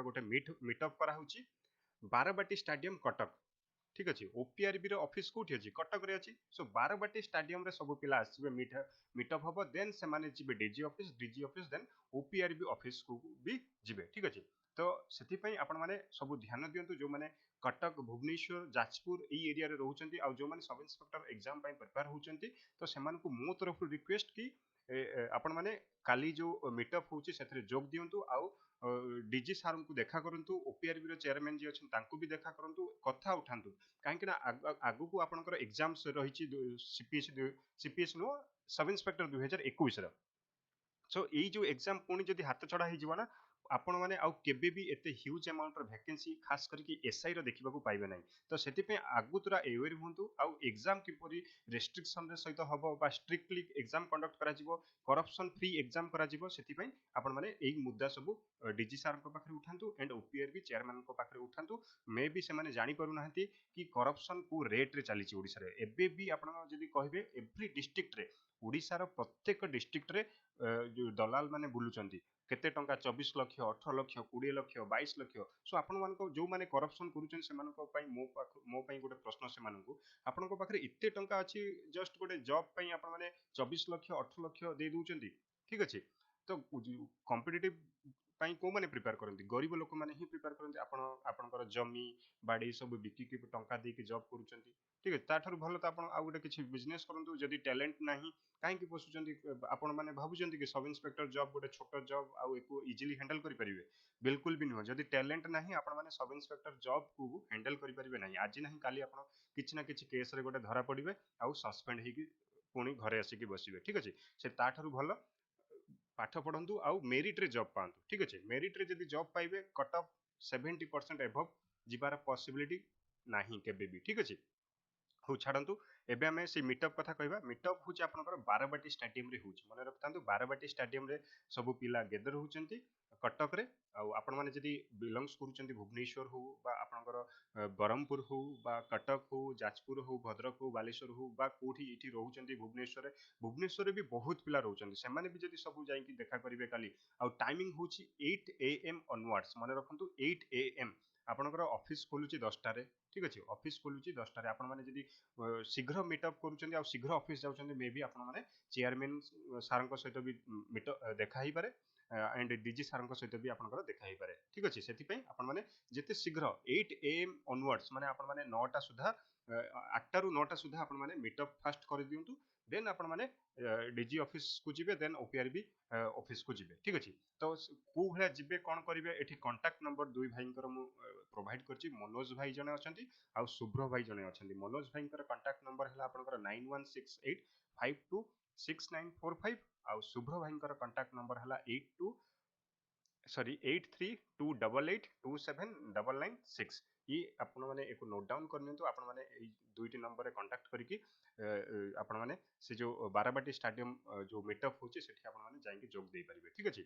गोटे मीटअप करा होची बारबाटी स्टेडियम कटक। ठीक अच्छे ओपीआरबी रो ऑफिस कोठी अछि कटक रे अछि। सो बारबाटी स्टेडियम रे सब पिला आसीबे मीटअप हबो देन से माने जिबे डीजी ऑफिस देन ओपीआरबी ऑफिस को भी जिबे। ठीक अछि तो सेति पई आपण माने सब ध्यान दियंतु जो माने कटक भुवनेश्वर जाजपुर ई एरिया रे रहउचंती आ जो माने सब इंस्पेक्टर एग्जाम पई प्रिपेयर होउचंती तो सेमान को मो तरफ रिक्वेस्ट की आपण माने काली जो मीटअप होउची सेथरे जोग दियंतु आ डीजी सार को देखा करंतु ओपीआरबी रो चेयरमैन जी अछन तांको भी देखा करंतु कथा उठांतु कहीं आगु को आपनकर एग्जाम्स रही सीपीएस नो सब इंस्पेक्टर 2021 सो यही जो एग्जाम पुणी जदि हाथ छड़ा हो ना आपण मैंने आउ केबे भी एते ह्यूज अमाउंट वैकेंसी खास करके एसआई रो देखा पाइबे ना तो से आगु तुरा एवेयर हूँ आउ एग्जाम किपरि रेस्ट्रिक्शन सहित हम बा स्ट्रिक्टली एग्जाम कंडक्ट करा करप्शन फ्री एग्जाम करा आपण मैंने यही मुद्दा सब डीजी सार पाखे उठातु एंड ओपीआरबी चेयरमैन पाखे उठातु मे भी से जानी पारुना कि करप्शन को रेट रे चली ओडिशा रे एबे भी आपण जदि कहबे एवरी डिस्ट्रिक्ट रे ओडिशा रो प्रत्येक डिस्ट्रिक्ट रे जो दलाल माने बुलुचंती केते टंका 24 लाख 18 लाख 20 लाख 22 लाख सो आपण मानको जो माने करप्शन करूचन से मानको पई मो पई गोटे प्रश्न से मानको आपण को पाखरे इत्ते टंका अछि जस्ट गोटे जॉब पई आपण माने 24 लाख 18 लाख दे दूचंती। ठीक अछि तो कॉम्पिटिटिव पई को माने प्रिपेयर करंती गरीब लोक माने ही प्रिपेयर करंती आपण आपनकर जमी बाड़ी सब बिकी के टंका दे के जॉब करूचंती। ठीक है ताठर भलो तो आपण आ गोटे किछि बिजनेस करंतु जदि टैलेंट नाही काहे कि पोसुचंती आपण माने भाबुचंती कि सब इंस्पेक्टर जॉब गोटे छोट जॉब आ एको इजीली हैंडल करि परिबे बिल्कुल भी नुह जदि टैलेंट नाही आपण माने सब इंस्पेक्टर जॉब को हैंडल करि परिबे नाही आज नाही काली आपण किछि ना किछि केस रे गोटे धरा पड़िबे आ सस्पेंड हेकी पुणी घरे आसिकी बसिबे। ठीक अछि से ताठर भलो पाठ पढ़ंतु आउ मेरिट रे जॉब पांतु। ठीक अछि मेरिट रे जदि जॉब पाइबे कट ऑफ 70% एभव जिबार पॉसिबिलिटी नाही केबे भी। ठीक अछि हो छाड़ू एबे आमे से मीटअप कथा कहबा मीटअप होची आपनकर बारबाटी स्टेडियम रे होची मन रखतांतु बारबाटी स्टेडियम रे सब पिला गेदर होचंती कटक रे आ आपण माने जदि बिलोंग्स करूचंती भुवनेश्वर हो बा आपनकर बरहमपुर हो बा कटक हो जाजपुर हो भद्रक हो बालेश्वर हो बा कोठी इठी रहउचंती भुवनेश्वर रे भी बहुत पिला रहउचंती से माने भी जदि सब जाई कि देखा करिवे काली आ टाइमिंग होची 8 AM ऑनवर्ड्स मन रखंतु 8 AM आपनकर ऑफिस खोलुची 10 टा रे। ठीक अछि ऑफिस खोलुची 10 टा रे आपण माने जदि शीघ्र मीटअप करूचंती आ शीघ्र ऑफिस जाउचंती मे भी आपण माने चेयरमैन सारंक सहित भी देखा ही पारे एंड डीजी सारंक सहित भी आपनकर देखा ही पारे। ठीक अछि सेति पई आपण माने जेते शीघ्र 8 AM ऑनवर्ड्स माने आपण माने 9 टा सुधा 8 टा रु 9 टा सुधा आपण माने मीटअप फास्ट कर दियंतु देन आपण माने डीजी ऑफिस को जिबे देन ओपीआरबी ऑफिस को जिबे। ठीक अछि तो को भला जिबे कोन करिवे एठी कांटेक्ट नंबर दुई भाईंकर मु प्रोवाइड करछि मनोज भाई जने अछंती आ शुभ्र भाई जने अछंती मनोज भाईंकर कांटेक्ट नंबर हला आपनकर 9168526945 आ शुभ्र भाईंकर कांटेक्ट नंबर हला 832882879996 ये आपण माने एको नोट डाउन कर नियंतु आपण माने ए दुईटी नंबर रे कांटेक्ट करिकि आपण माने से जो बाराबाटी स्टेडियम जो मीटअप होची सेठी आपण माने जाई के जोग दे परिबे। ठीक अछि।